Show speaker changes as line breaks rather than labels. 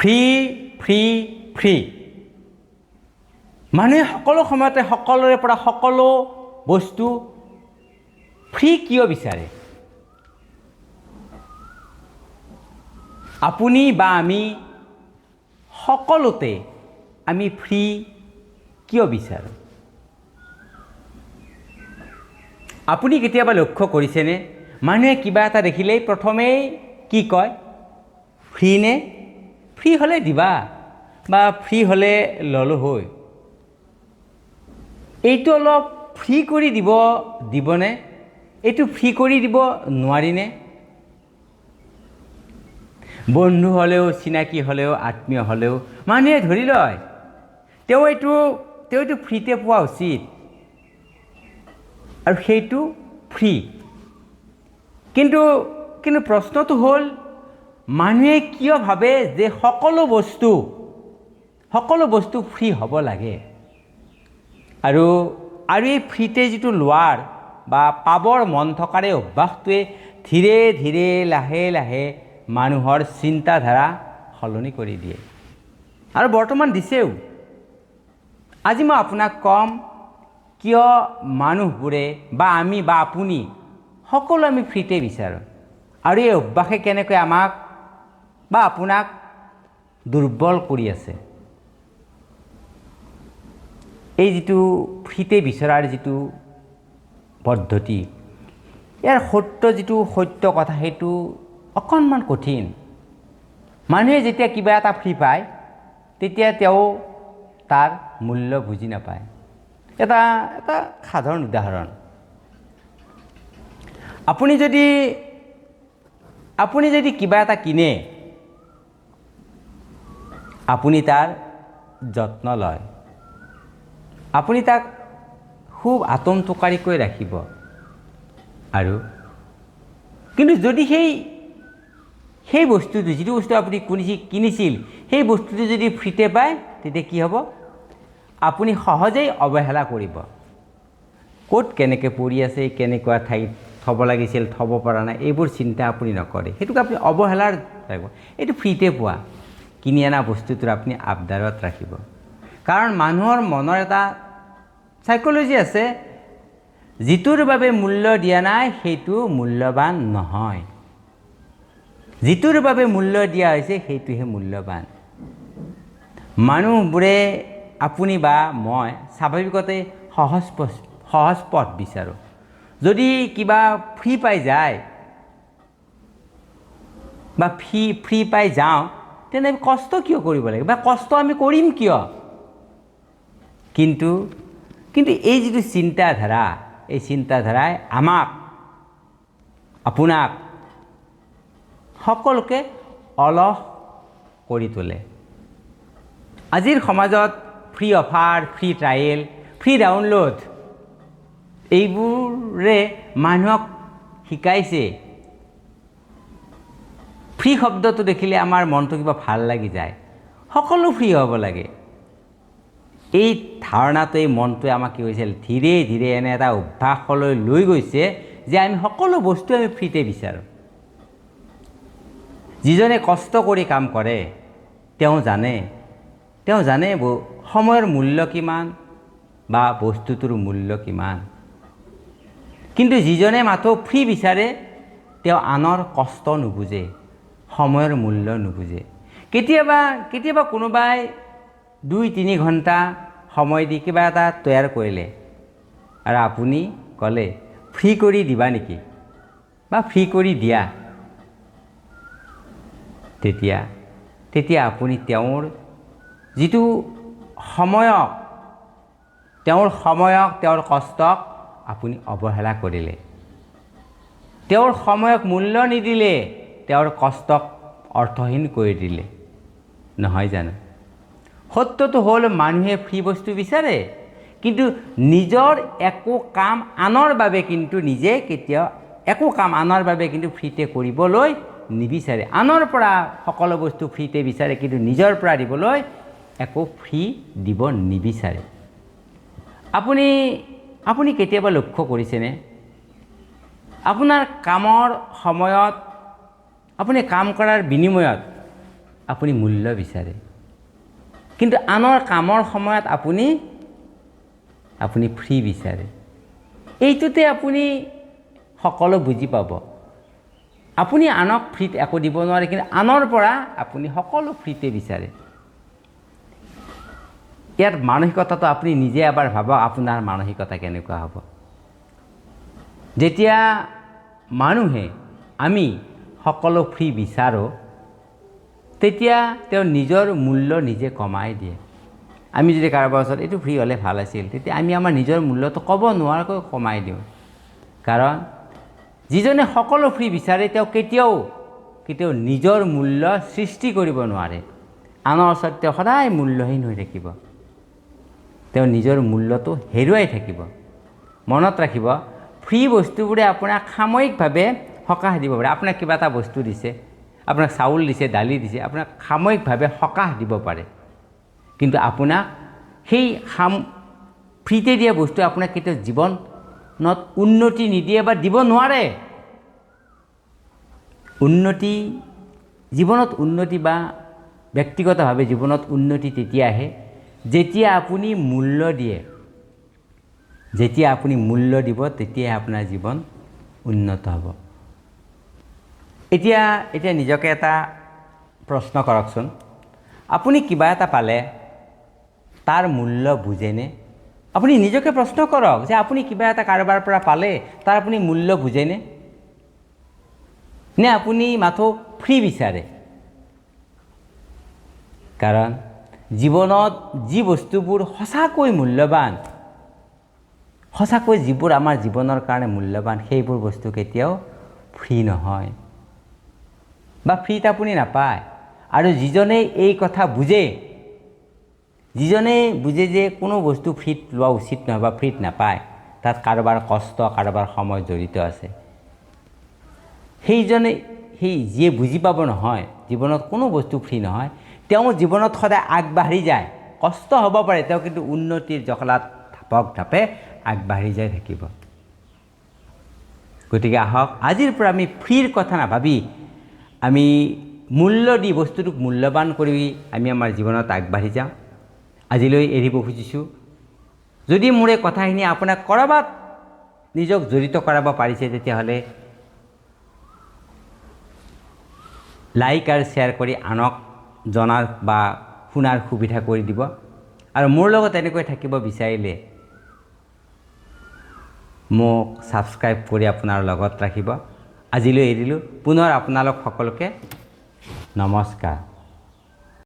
Free free free. মানুহে সকলো সময়তে সকলোৰে পৰা সকলো বস্তু ফ্ৰী কিয় বিচাৰে? আপুনি বা আমি সকলোতে আমি ফ্ৰী কিয় বিচাৰোঁ? আপুনি কেতিয়াবা লক্ষ্য কৰিছেনে? মানুহে কিবা এটা দেখিলেই প্ৰথমেই কি কয়? ফ্ৰী নে? ফ্ৰী হ'লে দিবা বা ফ্ৰী হ'লে ল'লোঁ হৈ। এইটো অলপ ফ্ৰী কৰি দিবনে? এইটো ফ্ৰী কৰি দিব নোৱাৰিনে? বন্ধু হ'লেও, চিনাকি হ'লেও, আত্মীয় হ'লেও মানুহে ধৰি লয় তেওঁ এইটো ফ্ৰীতে পোৱা উচিত আৰু সেইটো ফ্ৰী। কিন্তু প্ৰশ্নটো হ'ল, মানুহে কিয় ভাবে যে সকলো বস্তু ফ্ৰী হ'ব লাগে? আৰু এই ফ্ৰীতে যিটো লোৱাৰ বা পাবৰ মন থকাৰে অভ্যাসটোৱে ধীৰে ধীৰে লাহে লাহে মানুহৰ চিন্তাধাৰা সলনি কৰি দিয়ে আৰু বৰ্তমান দিছেও। আজি মই আপোনাক ক'ম কিয় মানুহবোৰে বা আমি বা আপুনি সকলো আমি ফ্ৰীতে বিচাৰোঁ আৰু এই অভ্যাসে কেনেকৈ আমাক বা আপোনাক দুৰ্বল কৰি আছে। এই যিটো ফ্ৰীতে বিচৰাৰ যিটো পদ্ধতি, ইয়াৰ সত্য কথা সেইটো অকণমান কঠিন। মানুহে যেতিয়া কিবা এটা ফ্ৰী পায় তেতিয়া তেওঁ তাৰ মূল্য বুজি নাপায়। এটা সাধাৰণ উদাহৰণ, আপুনি যদি কিবা এটা কিনে, আপুনি তাৰ যত্ন লয়, আপুনি তাক খুব আতম টোকাৰিকৈ ৰাখিব আৰু কিন্তু যদি সেই বস্তুটো, যিটো বস্তু আপুনি কিনিছিল, সেই বস্তুটো যদি ফ্ৰীতে পায় তেতিয়া কি হ'ব? আপুনি সহজেই অৱহেলা কৰিব। ক'ত কেনেকৈ পৰি আছে, কেনেকুৱা ঠাইত থ'ব লাগিছিল, থ'ব পৰা নাই, এইবোৰ চিন্তা আপুনি নকৰে। সেইটোক আপুনি অৱহেলাৰ লাগিব। এইটো ফ্ৰীতে পোৱা কিনি অনা বস্তুটোৰ আপুনি আবদাৰত ৰাখিব। কাৰণ মানুহৰ মনৰ এটা চাইক'লজি আছে, যিটোৰ বাবে মূল্য দিয়া নাই সেইটো মূল্যৱান নহয়, যিটোৰ বাবে মূল্য দিয়া হৈছে সেইটোহে মূল্যৱান। মানুহবোৰে, আপুনি বা মই স্বাভাৱিকতে সহজ পথ বিচাৰোঁ। যদি কিবা ফ্ৰী পাই যায় বা ফ্ৰী পাই যাওঁ, তেনে কষ্ট কিয় কৰিব লাগে বা কষ্ট আমি কৰিম কিয়? কিন্তু এই যিটো চিন্তাধাৰা, এই চিন্তাধাৰাই আমাক, আপোনাক, সকলোকে অলস কৰি তোলে। আজিৰ সমাজত free offer, free trial, free download, এইবোৰে মানুহক শিকাইছে ফ্ৰী শব্দটো দেখিলে আমাৰ মনটো কিবা ভাল লাগি যায়, সকলো ফ্ৰী হ'ব লাগে। এই ধাৰণাটোৱে মনটোৱে আমাক কি হৈছিল, ধীৰে ধীৰে এনে এটা অভ্যাসলৈ লৈ গৈছে যে আমি সকলো বস্তু আমি ফ্ৰীতে বিচাৰোঁ। যিজনে কষ্ট কৰি কাম কৰে তেওঁ জানে সময়ৰ মূল্য কিমান বা বস্তুটোৰ মূল্য কিমান। কিন্তু যিজনে মাথো ফ্ৰী বিচাৰে তেওঁ আনৰ কষ্ট নুবুজে, সময়ৰ মূল্য নুবুজে। কেতিয়াবা কোনোবাই 2-3 ঘণ্টা সময় দি কিবা এটা তৈয়াৰ কৰিলে আৰু আপুনি ক'লে ফ্ৰী কৰি দিবা নেকি বা ফ্ৰী কৰি দিয়া, তেতিয়া আপুনি তেওঁৰ যিটো সময়ক, তেওঁৰ কষ্টক আপুনি অৱহেলা কৰিলে, তেওঁৰ সময়ক মূল্য নিদিলে, তেওঁৰ কষ্টক অৰ্থহীন কৰি দিলে, নহয় জানো? সত্যটো হ'ল মানুহে ফ্ৰী বস্তু বিচাৰে, কিন্তু নিজৰ একো কাম আনৰ বাবে কিন্তু কিন্তু ফ্ৰীতে কৰিবলৈ নিবিচাৰে। আনৰ পৰা সকলো বস্তু ফ্ৰীতে বিচাৰে, কিন্তু নিজৰ পৰা দিবলৈ একো ফ্ৰী দিব নিবিচাৰে। আপুনি কেতিয়াবা লক্ষ্য কৰিছেনে? আপোনাৰ কামৰ সময়ত, আপুনি কাম কৰাৰ বিনিময়ত আপুনি মূল্য বিচাৰে, কিন্তু আনৰ কামৰ সময়ত আপুনি ফ্ৰী বিচাৰে। এইটোতে আপুনি সকলো বুজি পাব। আপুনি আনক ফ্ৰীত একো দিব নোৱাৰে, কিন্তু আনৰ পৰা আপুনি সকলো ফ্ৰীতে বিচাৰে। ইয়াৰ মানসিকতাটো আপুনি নিজে এবাৰ ভাবক, আপোনাৰ মানসিকতা কেনেকুৱা হ'ব। যেতিয়া আমি সকলো ফ্ৰী বিচাৰোঁ, তেতিয়া তেওঁ নিজৰ মূল্য নিজে কমাই দিয়ে। আমি যদি কাৰোবাৰ ওচৰত এইটো ফ্ৰী হ'লে ভাল আছিল, তেতিয়া আমি আমাৰ নিজৰ মূল্যটো ক'ব নোৱাৰাকৈ কমাই দিওঁ। কাৰণ যিজনে সকলো ফ্ৰী বিচাৰে তেওঁ কেতিয়াও নিজৰ মূল্য সৃষ্টি কৰিব নোৱাৰে। আনৰ ওচৰত তেওঁ সদায় মূল্যহীন হৈ থাকিব, তেওঁ নিজৰ মূল্যটো হেৰুৱাই থাকিব। মনত ৰাখিব, ফ্ৰী বস্তুবোৰে আপোনাক সাময়িকভাৱে সকাহ দিব পাৰে। আপোনাক কিবা এটা বস্তু দিছে, আপোনাক চাউল দিছে, দালি দিছে, আপোনাক সাময়িকভাৱে সকাহ দিব পাৰে, কিন্তু আপোনাক সেই ফ্ৰীতে দিয়া বস্তু আপোনাক কেতিয়াও জীৱনত উন্নতি নিদিয়ে বা দিব নোৱাৰে। জীৱনত উন্নতি বা ব্যক্তিগতভাৱে জীৱনত উন্নতি তেতিয়া আহে যেতিয়া আপুনি মূল্য দিয়ে। যেতিয়া আপুনি মূল্য দিব, তেতিয়াই আপোনাৰ জীৱন উন্নত হ'ব। এতিয়া নিজকে এটা প্ৰশ্ন কৰকচোন, আপুনি কিবা এটা পালে তাৰ মূল্য বুজেনে? আপুনি নিজকে প্ৰশ্ন কৰক যে আপুনি কিবা এটা কাৰোবাৰ পৰা পালে তাৰ আপুনি মূল্য বুজেনে? নে আপুনি মাথো ফ্ৰী বিচাৰে? কাৰণ জীৱনত যি বস্তুবোৰ সঁচাকৈ মূল্যৱান, সঁচাকৈ যিবোৰ আমাৰ জীৱনৰ কাৰণে মূল্যৱান, সেইবোৰ বস্তু কেতিয়াও ফ্ৰী নহয় বা ফ্ৰীত আপুনি নাপায়। আৰু যিজনে এই কথা বুজে, যে কোনো বস্তু ফ্ৰীত লোৱা উচিত নহয় বা ফ্ৰীত নাপায়, তাত কাৰোবাৰ কষ্ট, কাৰোবাৰ সময় জড়িত আছে, যিয়ে বুজি পাব নহয় জীৱনত কোনো বস্তু ফ্ৰী নহয়, তেওঁ জীৱনত সদায় আগবাঢ়ি যায়। কষ্ট হ'ব পাৰে, তেওঁ কিন্তু উন্নতিৰ জখলাত ঢাপে আগবাঢ়ি যাই থাকিব। গতিকে আহক, আজিৰ পৰা আমি ফ্ৰীৰ কথা নাভাবি আমি মূল্য দি বস্তুটোক মূল্যৱান কৰি আমি আমাৰ জীৱনত আগবাঢ়ি যাওঁ। আজিলৈ এৰিব খুজিছোঁ। যদি মোৰ এই কথাখিনি আপোনাক ক'ৰবাত নিজক জড়িত কৰাব পাৰিছে, তেতিয়াহ'লে লাইক আৰু শ্বেয়াৰ কৰি আনক জনাৰ বা শুনাৰ সুবিধা কৰি দিব। আৰু মোৰ লগত এনেকৈ থাকিব বিচাৰিলে মোক ছাবস্ক্ৰাইব কৰি আপোনাৰ লগত ৰাখিব। আজিলৈ এৰিলোঁ। পুনৰ আপোনালোক সকলোকে নমস্কাৰ।